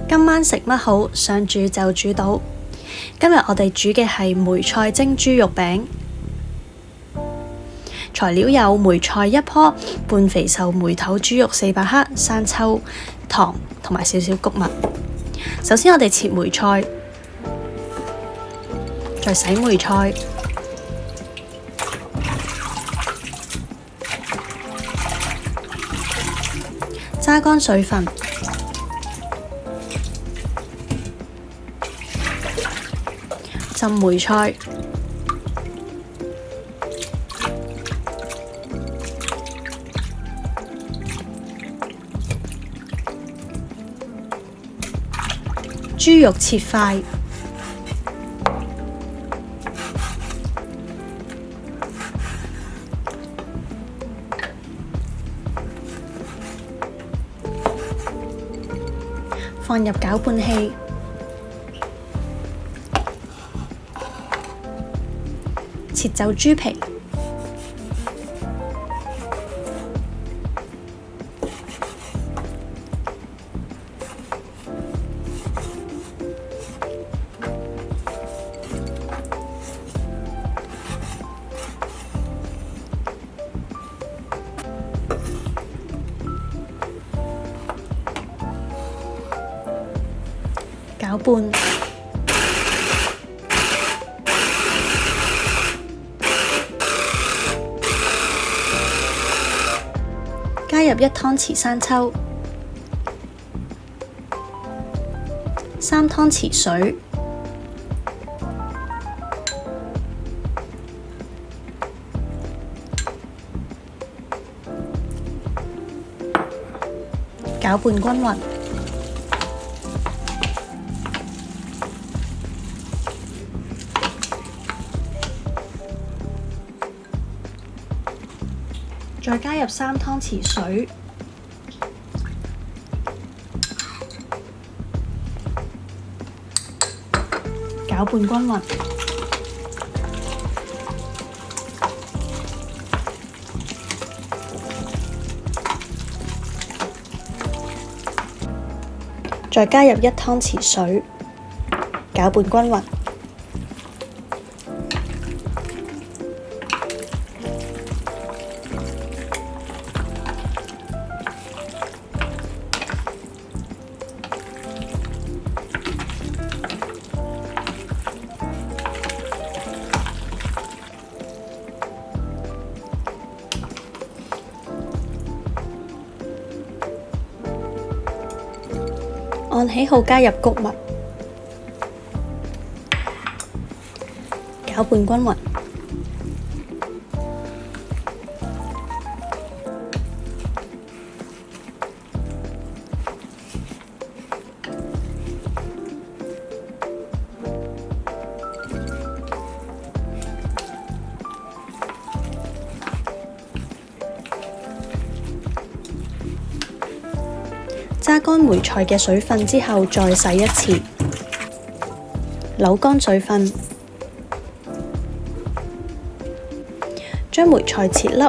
今晚食乜好？想煮就煮到。今日我哋煮嘅係梅菜蒸豬肉餅。材料有梅菜1棵、半肥瘦梅頭豬肉400克、生抽、糖同埋少少穀物。首先我哋切梅菜，再洗梅菜，揸乾水分，浸梅菜，豬肉切塊，放入攪拌器，切走豬皮，攪拌，加入1湯匙生抽，3湯匙水，攪拌均勻。再加入3湯匙水，攪拌均勻。再加入1湯匙水，攪拌均勻。按喜好加入穀物，攪拌均勻。揸乾梅菜嘅水分之後，再洗一次，扭乾水分，將梅菜切粒，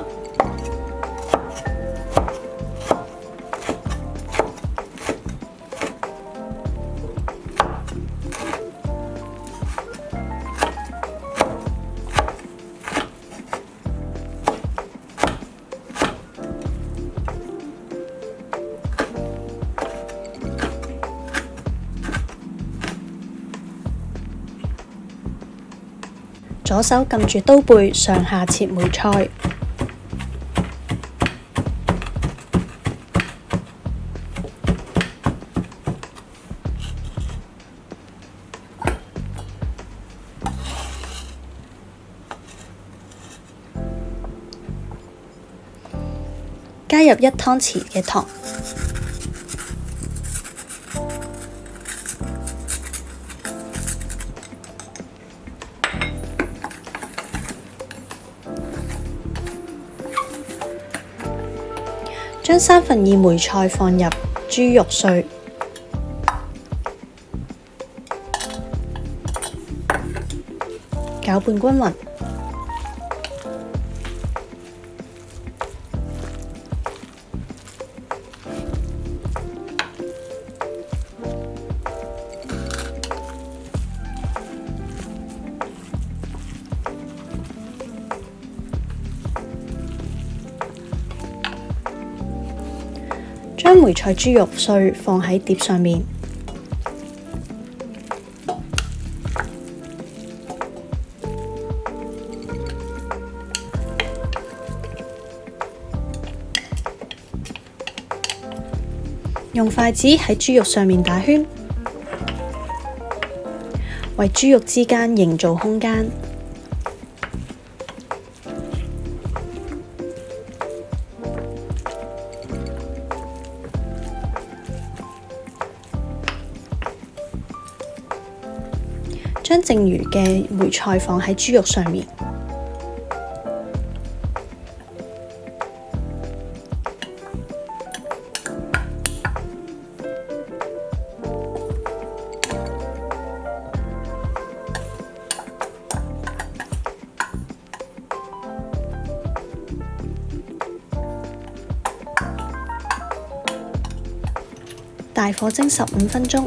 左手撳住刀背上下切梅菜，加入1湯匙嘅糖，將2/3梅菜放入豬肉碎，攪拌均勻。梅菜豬肉碎放喺碟上面，用筷子喺豬肉上面打圈，為豬肉之間營造空間。將剩餘嘅梅菜放喺豬肉上面，大火蒸15分鐘。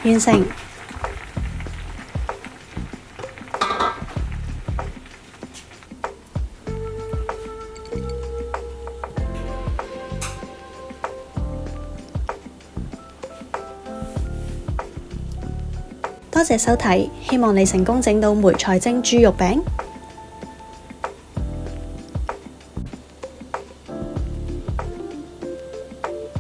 完成。多謝收睇，希望你成功整到梅菜蒸豬肉餅。